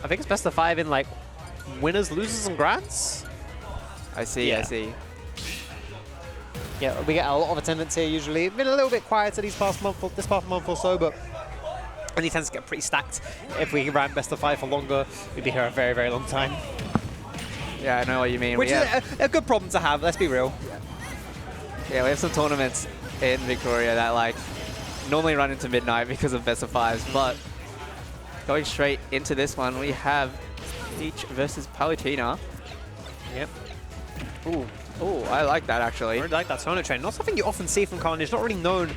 I think it's best of 5 in like winners, losers, and grands. I see, Yeah. I see. Yeah, we get a lot of attendance here usually. Been a little bit quieter this past month or so, but and it tends to get pretty stacked. If we ran best of 5 for longer, we'd be here a very, very long time. Yeah, I know what you mean. Which is a good problem to have, let's be real. Yeah, we have some tournaments in Victoria that like normally run into midnight because of best of 5s, but going straight into this one, we have Peach versus Palutena. Yep. Ooh, I like that actually. I really like that tournament train. Not something you often see from Khanage. Not really known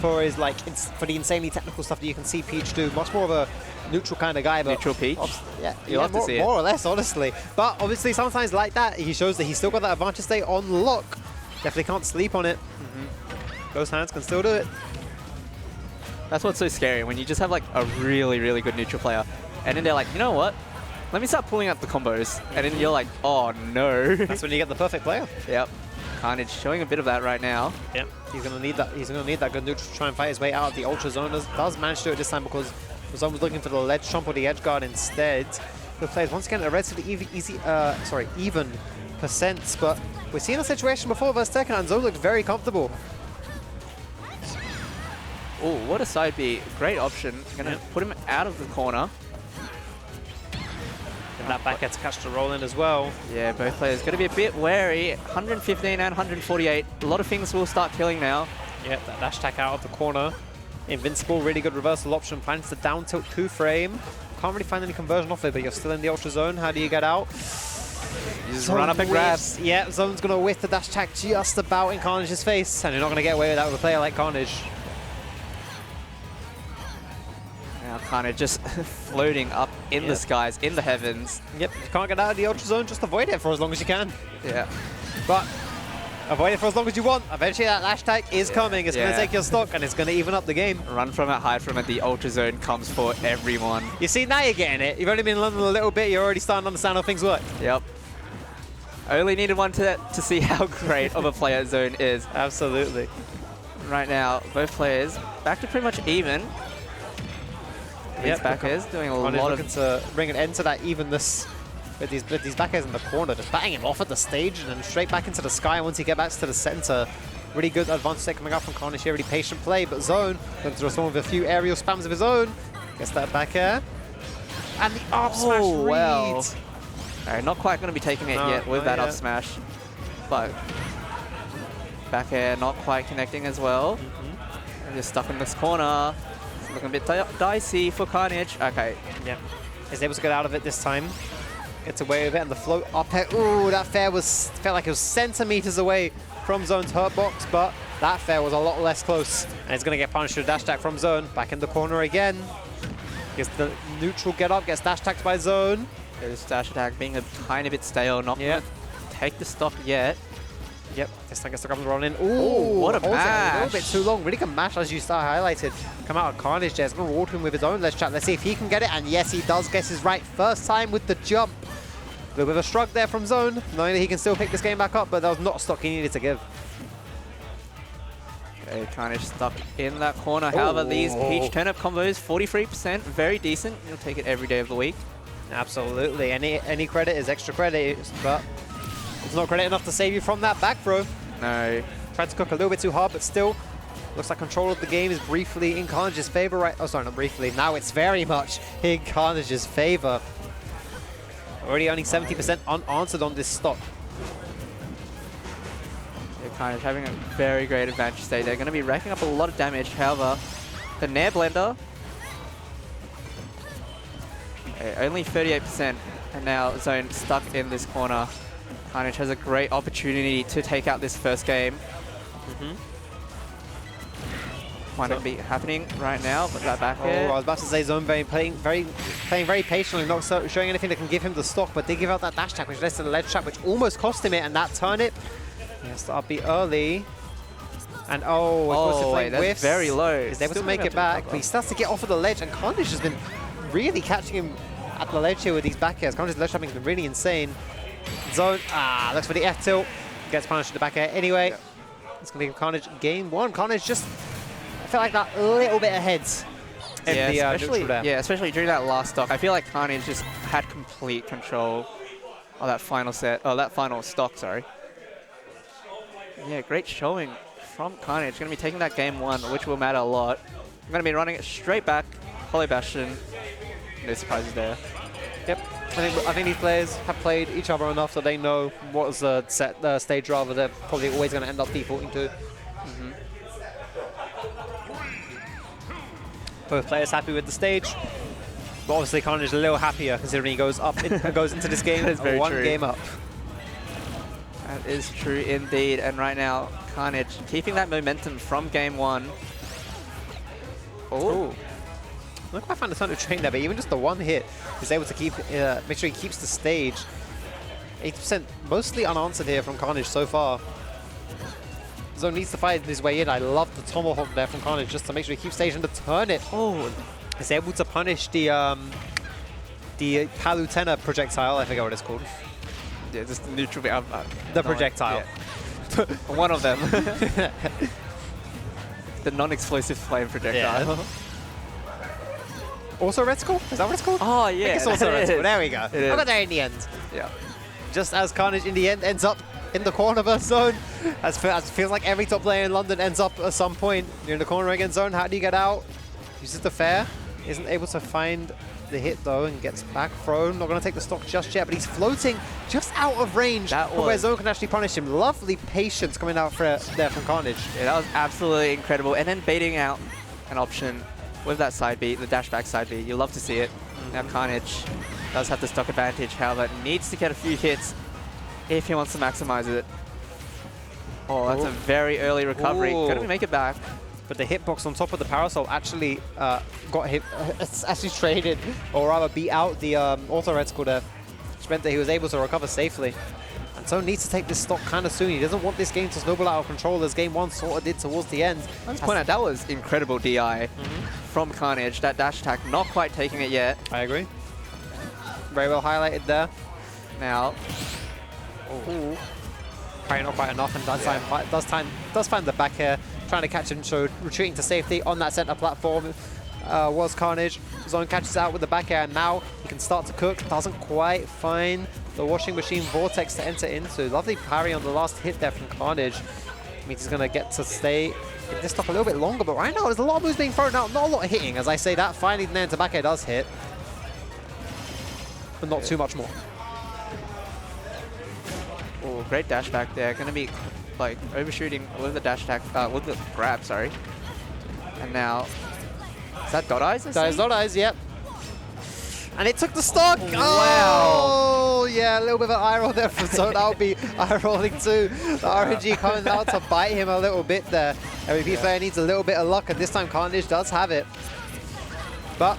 for his like for the insanely technical stuff that you can see Peach do. Much more of a neutral kind of guy. But neutral Peach? Yeah, You'll have to see it. More or less, honestly. But obviously sometimes like that, he shows that he's still got that advantage state on lock. Definitely can't sleep on it. Those hands can still do it. That's what's so scary, when you just have like a really, really good neutral player, and then they're like, you know what? Let me start pulling out the combos. And then you're like, oh no. That's when you get the perfect player. Yep. Khanage showing a bit of that right now. Yep. He's gonna need that. He's gonna need that good neutral to try and fight his way out of the ultra zone. Does manage to do it this time because Zone was looking for the ledge jump or the edge guard instead. Good plays once again a relatively even percents, but we've seen a situation before versus Tekken and Zone looked very comfortable. Oh, what a side B. Great option. Gonna put him out of the corner. And that back gets catch to roll in as well. Yeah, both players going to be a bit wary. 115 and 148. A lot of things will start killing now. Yeah, that dash attack out of the corner. Invincible, really good reversal option. Plans to down tilt 2 frame. Can't really find any conversion off it, but you're still in the ultra zone. How do you get out? You just run up and grab. Yeah, Zone's going to whiff the dash attack just about in Khanag's face, and you're not going to get away with that with a player like Khanage. Now Khanage just floating up in the skies, in the heavens. Yep, you can't get out of the ultra zone, just avoid it for as long as you can. Yeah. But avoid it for as long as you want. Eventually that dash attack is coming. It's going to take your stock, and it's going to even up the game. Run from it, hide from it. The ultra zone comes for everyone. You see, now you're getting it. You've only been in London a little bit. You're already starting to understand how things work. Yep. I only needed one to see how great of a player Zone is. Absolutely. Right now, both players back to pretty much even. These back airs doing a lot of... looking to bring an end to that evenness with these back airs in the corner, just batting him off at the stage and then straight back into the sky once he gets back to the center. Really good advantage set coming up from Khanage here, really patient play, but Zone going to respond with a few aerial spams of his own. Gets that back air. And the up smash read. Well. Alright, not quite going to be taking it yet with that up smash. But back air not quite connecting as well. And just stuck in this corner. It's looking a bit dicey for Khanage. Okay. Yep. Is able to get out of it this time. Gets away with it, and the float up air. Ooh, that fair felt like it was centimeters away from Zone's hurt box, but that fair was a lot less close. And it's going to get punished with a dash attack from Zone. Back in the corner again. Gets the neutral get up, gets dash attacked by Zone. There's dash attack being a tiny bit stale, not going to take the stock yet. Yep, this time gets the grab and roll in. Ooh, what a A mash. little bit too long. Really good mash, as you start highlighted. Come out of Khanage there. It's going to reward him with his own ledge trap. Let's see if he can get it. And yes, he does. Guesses right first time with the jump. A little bit of a shrug there from Zone, knowing that he can still pick this game back up, but that was not a stock he needed to give. Okay, Khanage stuck in that corner. However, these Peach turnip combos, 43%, very decent. You'll take it every day of the week. Absolutely. Any credit is extra credit, but it's not credit enough to save you from that back throw. No. Tried to cook a little bit too hard, but still looks like control of the game is briefly in Khanag's favor. Right? Oh, sorry, not briefly. Now it's very much in Khanag's favor. Already only 70% unanswered on this stock. They're kind of having a very great advantage state. They're going to be racking up a lot of damage. However, the Nair Blender, only 38%, and now Zone stuck in this corner. Khanage has a great opportunity to take out this first game. Might not be happening right now, but that back air. I was about to say Zone playing very patiently, not showing anything that can give him the stock, but did give out that dash attack, which led to the ledge trap, which almost cost him it, and that turnip. He has to up B early. And that's very low. He's able to make it back, but he starts to get off of the ledge, and Khanage has been really catching him at the ledge here with these back airs. Khanag's ledge trapping has been really insane. Zone, looks for the F tilt, gets punished with the back air anyway. It's going to give Khanage game 1. Khanage just, I felt like that a little bit ahead. especially during that last stock. I feel like Khanage just had complete control of that final set, that final stock, sorry. Yeah, great showing from Khanage. Going to be taking that game 1, which will matter a lot. I'm going to be running it straight back, Holy Bastion. No surprises there. Yep. I think these players have played each other enough that they know what is the stage rather they're probably always going to end up defaulting to. Both players happy with the stage, but obviously Khanage is a little happier considering he goes up goes into this game one game up. That is true indeed, and right now Khanage keeping that momentum from game 1. Oh. I don't quite find the time to train there, but even just the one hit is able to keep make sure he keeps the stage. 80% mostly unanswered here from Khanage so far. Zone needs to fight his way in. I love the tomahawk there from Khanage just to make sure he keeps stage and to turn it. Oh, he's able to punish the Palutena projectile. I forget what it's called. Yeah, just the neutral bit. The projectile. Yeah. One of them. The non-explosive flame projectile. Yeah. Also reticle? Is that what it's called? Oh, yeah. I think it's also reticle. There we go. I got there in the end. Yeah. Just as Khanage in the end ends up in the corner versus Zone. As feels like every top player in London ends up at some point. You're in the corner against Zone. How do you get out? Uses the fair. Isn't able to find the hit though and gets back thrown. Not going to take the stock just yet, but he's floating just out of range where Zone can actually punish him. Lovely patience coming out there from Khanage. Yeah, that was absolutely incredible. And then baiting out an option with that side beat, the dash back side beat. You love to see it. Now Khanage does have the stock advantage, however, needs to get a few hits if he wants to maximize it. Oh, that's a very early recovery. Going to make it back. But the hitbox on top of the Parasol actually got hit, actually traded, or rather beat out the auto reticle there, which meant that he was able to recover safely. And so needs to take this stock kind of soon. He doesn't want this game to snowball out of control as game 1 sort of did towards the end. Let's point out, that was incredible DI from Khanage. That dash attack, not quite taking it yet. I agree. Very well highlighted there. Now, probably not quite enough, and does find the back air, trying to catch him, so retreating to safety on that center platform was Khanage. Zone catches out with the back air, and now he can start to cook. Doesn't quite find the washing machine vortex to enter into. Lovely parry on the last hit there from Khanage. Means he's going to get to stay in this stock a little bit longer, but right now there's a lot of moves being thrown out, not a lot of hitting. As I say, that finally the into back air does hit, but not too much more. Oh, great dash back there. Going to be like overshooting with the dash attack, with the grab, sorry. And now, is that dot eyes? That is dot eyes, yep. And it took the stock. Wow. Oh, yeah, a little bit of an eye roll there from Zone. I'll be eye rolling too. The RNG coming out to bite him a little bit there. MVP player needs a little bit of luck, and this time Khanage does have it. But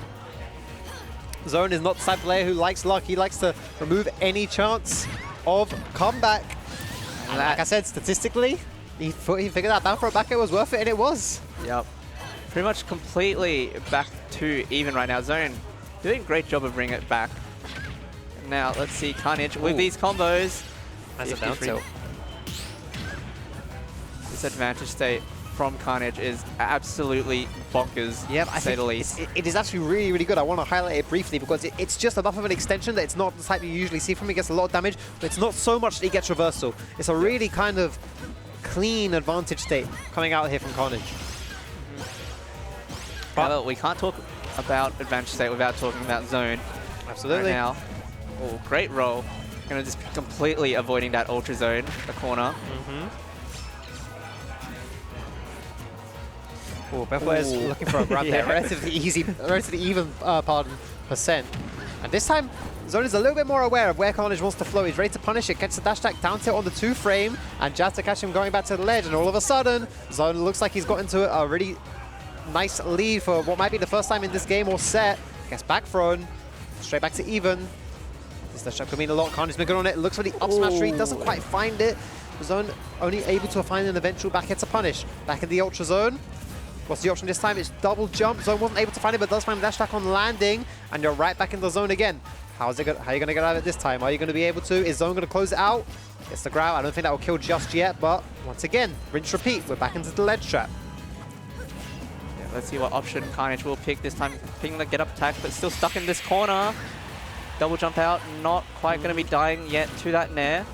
Zone is not the type of player who likes luck. He likes to remove any chance of comeback. And like I said, statistically, he figured that down for a back air was worth it, and it was. Yep. Pretty much completely back to even right now. Zone doing a great job of bringing it back. Now, let's see Khanage with these combos. That's a down tilt. This advantage state from Khanage is absolutely bonkers, to say the least. It is actually really, really good. I want to highlight it briefly because it's just enough of an extension that it's not the type you usually see from him. He gets a lot of damage, but it's not so much that he gets reversal. It's a really kind of clean advantage state coming out here from Khanage. But we can't talk about advantage state without talking about Zone. Absolutely. Right now, great roll. Gonna just be completely avoiding that ultra zone, the corner. Both players looking for a grab there. Relatively easy, relatively even percent. And this time, Zone is a little bit more aware of where Khanage wants to flow. He's ready to punish it. Gets the dash attack down tilt on the 2-frame, and just to catch him going back to the ledge. And all of a sudden, Zone looks like he's got into a really nice lead for what might be the first time in this game or set. Gets back thrown, straight back to even. This dash attack could mean a lot. Khanege's been good on it. Looks for the up smash read, doesn't quite find it. Zone only able to find an eventual back hit to punish. Back in the ultra zone. What's the option this time? It's double jump. Zone wasn't able to find it, but does find dash attack on landing, and you're right back in the zone again. How are you going to get out of it this time? Are you going to be able to? Is Zone going to close it out? It's the grab. I don't think that will kill just yet, but once again, rinse, repeat. We're back into the ledge trap. let's see what option Khanage will pick this time. Picking the get up attack, but still stuck in this corner. Double jump out, not quite going to be dying yet to that nair.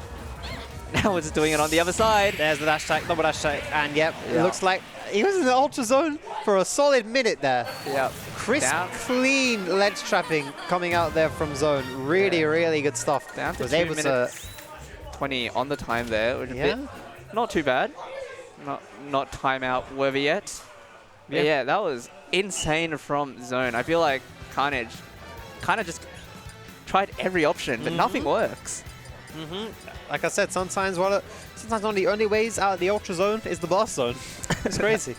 Now it's doing it on the other side. There's the dash attack, double dash attack, and yep, it looks like he was in the Ultra Zone for a solid minute there. Yep. Crisp, clean ledge trapping coming out there from zone. Really, really good stuff. Down to was 2 able minutes 20 on the time there, which is a bit not too bad. Not timeout worthy yet. But yeah, that was insane from zone. I feel like Khanage kind of just tried every option, but nothing works. Like I said, sometimes one of the only ways out of the Ultra Zone is the Blast Zone. It's crazy.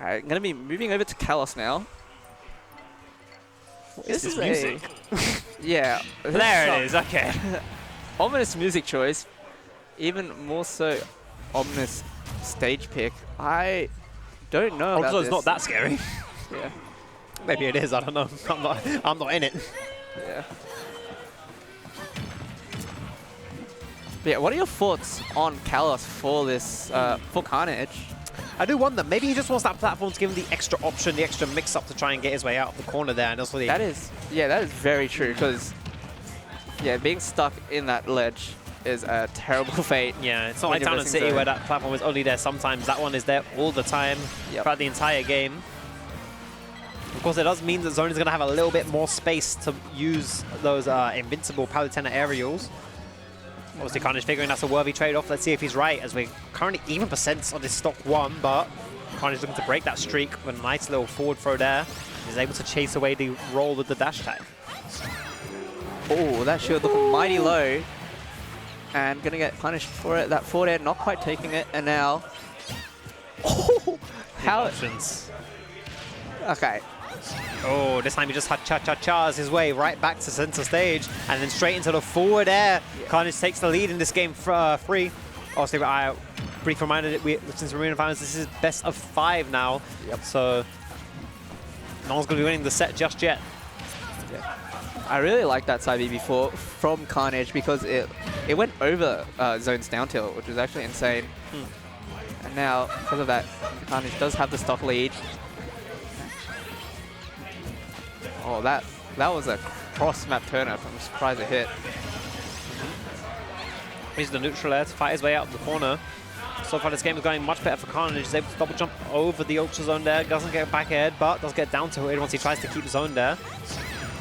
Alright, I'm going to be moving over to Kalos now. This is music. Yeah. There it is, okay. Ominous music choice. Even more so ominous stage pick. I don't know about this. It's not that scary. Yeah. Maybe it is, I don't know. I'm not in it. Yeah. But yeah, what are your thoughts on Kalos for this, for Khanage? I do wonder, maybe he just wants that platform to give him the extra option, the extra mix-up to try and get his way out of the corner there. And also that is very true, because, yeah, being stuck in that ledge is a terrible fate. Yeah, it's not like Town and City where that platform is only there sometimes. That one is there all the time throughout the entire game. Of course, it does mean that Zone is going to have a little bit more space to use those invincible Palutena aerials. Obviously, Khanage figuring that's a worthy trade-off. Let's see if he's right, as we're currently even percents on this stock 1, but Khanage looking to break that streak with a nice little forward throw there. He's able to chase away the roll with the dash tag. Oh, that shield looking mighty low. And going to get punished for it. That forward air not quite taking it, and now... Oh! How... Options. Okay. Oh, this time he just had cha-cha-chas his way right back to center stage, and then straight into the forward air. Khanage takes the lead in this game free. Obviously, I brief reminded since we're in the finals, this is best of 5 now. So no one's going to be winning the set just yet. Yeah. I really like that side B before from Khanage because it went over Zone's down tilt, which was actually insane. And now, because of that, Khanage does have the stock lead. Oh, that was a cross-map turnip. I'm surprised it hit. He's the neutral air to fight his way out of the corner. So far, this game is going much better for Khanage. He's able to double jump over the Ultra Zone there. Doesn't get back ahead, but does get down to it once he tries to keep Zone there.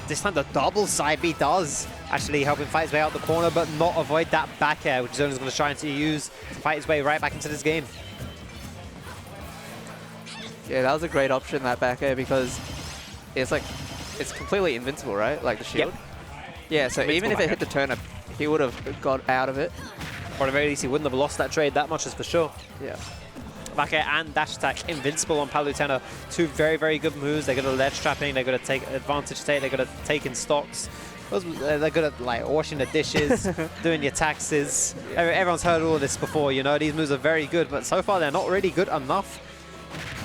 This time, the double side B does actually help him fight his way out the corner, but not avoid that back air, which Zone is going to try to use to fight his way right back into this game. Yeah, that was a great option, that back air, because it's like... It's completely invincible, right? Like the shield? Yeah, so even if it hit the turnip, he would have got out of it. Or at the very least, he wouldn't have lost that trade that much, is for sure. Yeah. Back air and dash attack, invincible on Palutena. 2 very, very good moves. They're good at ledge trapping. They're good at take advantage take. They're good at taking stocks. They're good at like washing the dishes, doing your taxes. Everyone's heard all of this before, you know. These moves are very good, but so far they're not really good enough.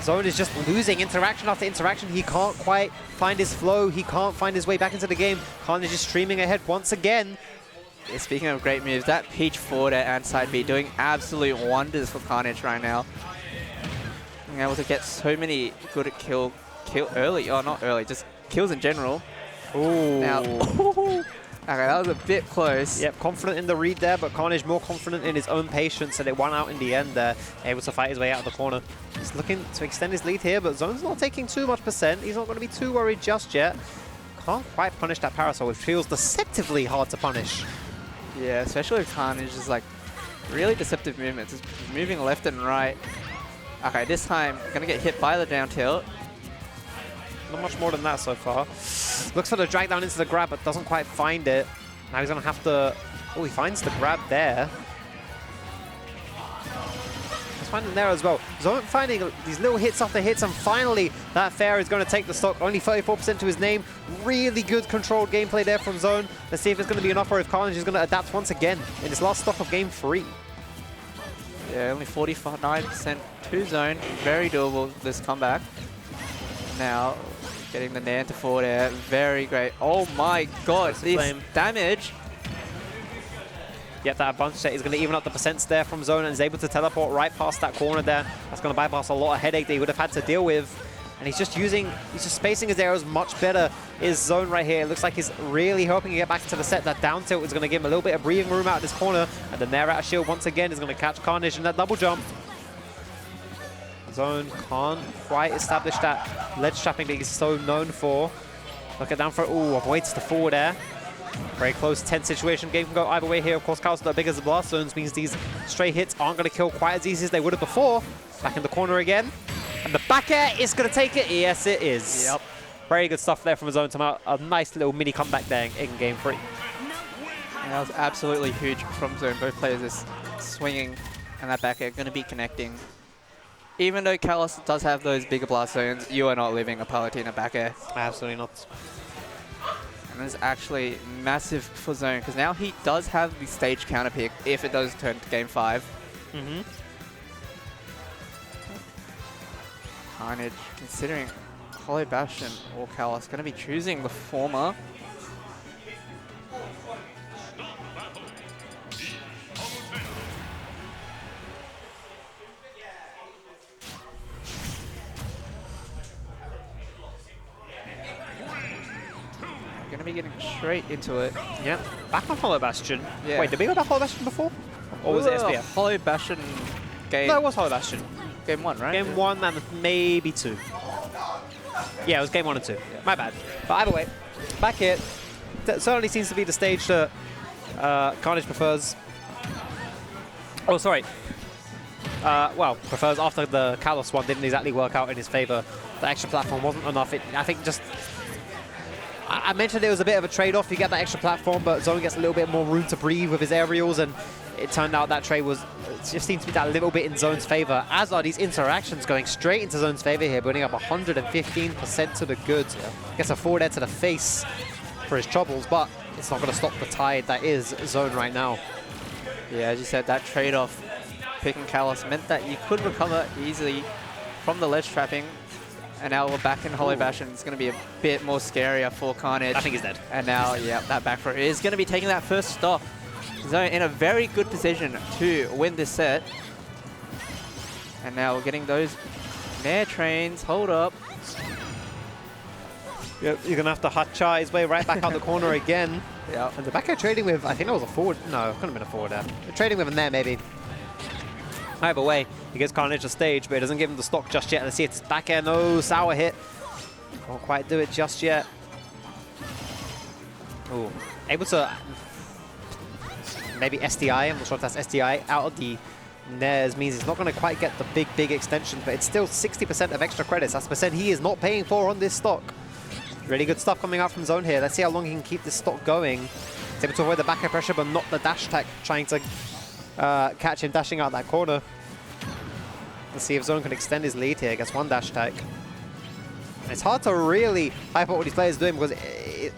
Zone is just losing interaction after interaction. He can't quite find his flow. He can't find his way back into the game. Khanage is streaming ahead once again. Yeah, speaking of great moves, that Peach forward air and side B doing absolute wonders for Khanage right now. Being able to get so many good at kill early, or not early, just kills in general. Ooh. Now, okay, that was a bit close. Yep, confident in the read there, but Khanage more confident in his own patience, and it won out in the end there, able to fight his way out of the corner. He's looking to extend his lead here, but Zone's not taking too much percent. He's not going to be too worried just yet. Can't quite punish that parasol, which feels deceptively hard to punish. Yeah, especially with Khanage, is like really deceptive movements. It's moving left and right. Okay, this time, going to get hit by the down tilt. Not much more than that so far. Looks for the drag down into the grab, but doesn't quite find it. Now he's going to have to... Oh, he finds the grab there. He's finding there as well. Zone finding these little hits after hits, and finally that fair is going to take the stock. Only 34% to his name. Really good controlled gameplay there from Zone. Let's see if it's going to be enough, or if Khanage is going to adapt once again in his last stock of game 3. Yeah, only 49% to Zone. Very doable, this comeback. Now, getting the nair to forward air. Very great. Oh my god, this damage. Yep, that advantage set is going to even up the percents there from Zone and is able to teleport right past that corner there. That's going to bypass a lot of headache that he would have had to deal with. And he's just spacing his arrows much better. Is Zone right here. It looks like he's really hoping to get back to the set. That down tilt is going to give him a little bit of breathing room out of this corner. And then there out of shield once again is going to catch Khanage in that double jump. Zone can't quite establish that ledge trapping that he's so known for. Look at down for, ooh, avoids the forward air. Very close, tense situation. Game can go either way here. Of course, Carl's not big as the blast zones means these stray hits aren't going to kill quite as easy as they would have before. Back in the corner again. And the back air is going to take it. Yes, it is. Yep. Very good stuff there from Zone to mount a nice little mini comeback there in game 3. And that was absolutely huge from Zone. Both players is swinging and that back air going to be connecting. Even though Kalos does have those bigger blast zones, you are not living a Palutena back air. Absolutely not. And that's actually massive for Zone, because now he does have the stage counter pick if it does turn to game 5. Khanage, considering Hollow Bastion or Kalos, going to be choosing the former. Going to be getting straight into it. Yep. Back on Hollow Bastion. Yeah. Wait, did we go back Hollow Bastion before? Or was it SBF? Hollow Bastion game. No, it was Hollow Bastion. Game 1, right? Game 1 and maybe 2. Yeah, it was game 1 and 2. Yeah. My bad. But either way, back here, that certainly seems to be the stage that Khanage prefers. Oh, sorry. Well, prefers after the Kalos one didn't exactly work out in his favor. The extra platform wasn't enough. I think just... I mentioned it was a bit of a trade-off. You get that extra platform, but Zone gets a little bit more room to breathe with his aerials, and it turned out that trade was... It just seems to be that little bit in Zone's favor, as are these interactions going straight into Zone's favor here, building up 115% to the good. Gets a forward air to the face for his troubles, but it's not going to stop the tide that is Zone right now. Yeah, as you said, that trade-off picking Kalos meant that you could recover easily from the ledge trapping. And now we're back in Hollow Bastion. It's going to be a bit more scarier for Khanage. I think he's dead. And now, yeah, that back throw is going to be taking that first stock. Zone in a very good position to win this set. And now we're getting those Nair trains. Hold up. Yep, you're going to have to Hacha his way right back out the corner again. Yeah. And the back air trading with, I think that was a forward. No, it couldn't have been a forward air. Trading with him there, maybe. Either way, he gives Khanage a stage, but it doesn't give him the stock just yet. Let's see, it's back air, no sour hit. Won't quite do it just yet. Ooh, able to maybe SDI, I'm not sure if that's SDI, out of the Nairs means he's not going to quite get the big extensions, but it's still 60% of extra credits. That's the percent he is not paying for on this stock. Really good stuff coming out from Zone here. Let's see how long he can keep this stock going. He's able to avoid the back air pressure, but not the dash attack, trying to catch him dashing out that corner. Let's see if Zone can extend his lead here. Gets one dash attack. It's hard to really hype up what these players are doing because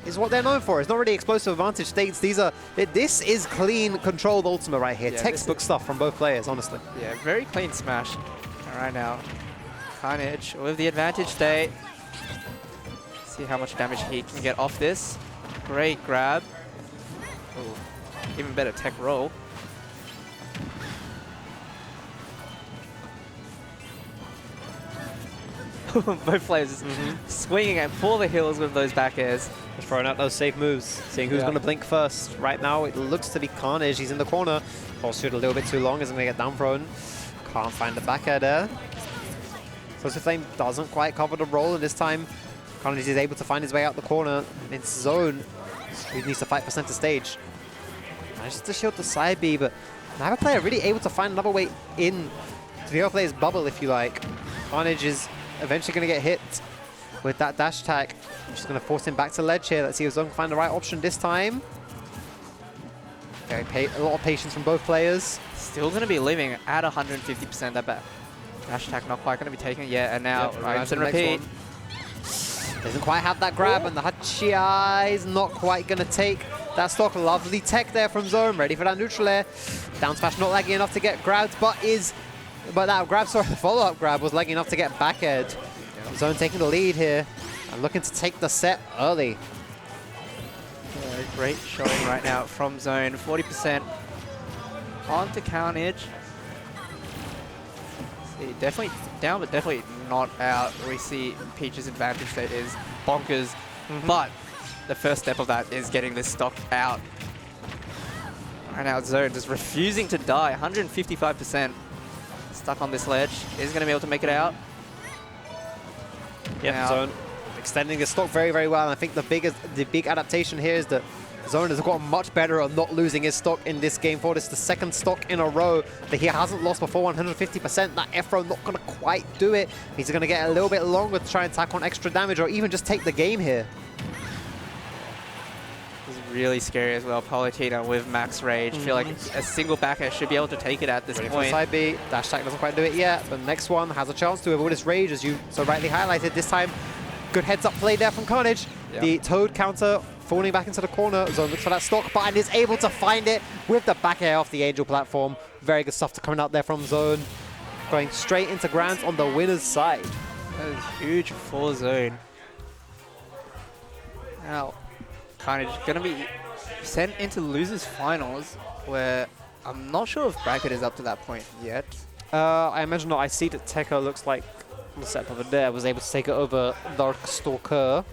it's what they're known for. It's not really explosive advantage states. This is clean, controlled ultimate right here. Yeah, textbook stuff from both players, honestly. Yeah, very clean smash right now. Khanage with the advantage state. See how much damage he can get off this. Great grab. Ooh, even better tech roll. Both players swinging and for the hills with those back airs. Just throwing out those safe moves, seeing who's going to blink first. Right now, it looks to be Khanage. He's in the corner. Pulse shoot a little bit too long. Isn't going to get down thrown. Can't find the back air there. Explosive Flame doesn't quite cover the roll, and this time Khanage is able to find his way out the corner. It's Zone who needs to fight for center stage. Manages to shield the side B, but neither player really able to find another way in to the other player's bubble, if you like. Khanage is eventually going to get hit with that dash attack. I'm just going to force him back to ledge here. Let's see if Zone can find the right option this time. A lot of patience from both players. Still going to be living at 150% that back. Dash attack not quite going to be taken yet, and now rinse and repeat. Doesn't quite have that grab, and the Hachi is not quite going to take that stock. Lovely tech there from Zone, ready for that neutral air. Down smash not lagging enough to get grabbed, but that grab, sorry, the follow-up grab was lagging enough to get back edge. Zone taking the lead here and looking to take the set early. Yeah, great showing right now from Zone. 40% onto Khanage. See, definitely down, but definitely not out. We see Peach's advantage there is bonkers, but the first step of that is getting this stock out. Right now, Zone just refusing to die. 155%. Stuck on this ledge. Is going to be able to make it out. Yeah, Zone extending his stock very, very well. And I think the big adaptation here is that Zone has gotten much better at not losing his stock in this game for this. The second stock in a row that he hasn't lost before, 150%. That F-throw not going to quite do it. He's going to get a little bit longer to try and tack on extra damage or even just take the game here. Really scary as well. Palutena with max rage. Feel like a single back air should be able to take it at this Ready point. for side B. Dash attack doesn't quite do it yet. The next one has a chance to with all this rage, as you so rightly highlighted. This time, good heads up play there from Khanage. Yep. The Toad counter falling back into the corner. Zone looks for that stock, but is able to find it with the back air off the Angel platform. Very good stuff coming out there from Zone. Going straight into Grant on the winner's side. That is huge for Zone. Now, Khanage going to be sent into losers finals, where I'm not sure if bracket is up to that point yet. I imagine not. I see that Tekka looks like the set over there was able to take it over Darkstalker.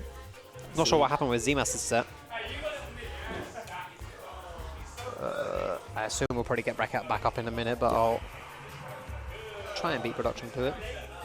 Not sure what happened with Z-Master's set. I assume we'll probably get bracket back up in a minute, but I'll try and beat production to it.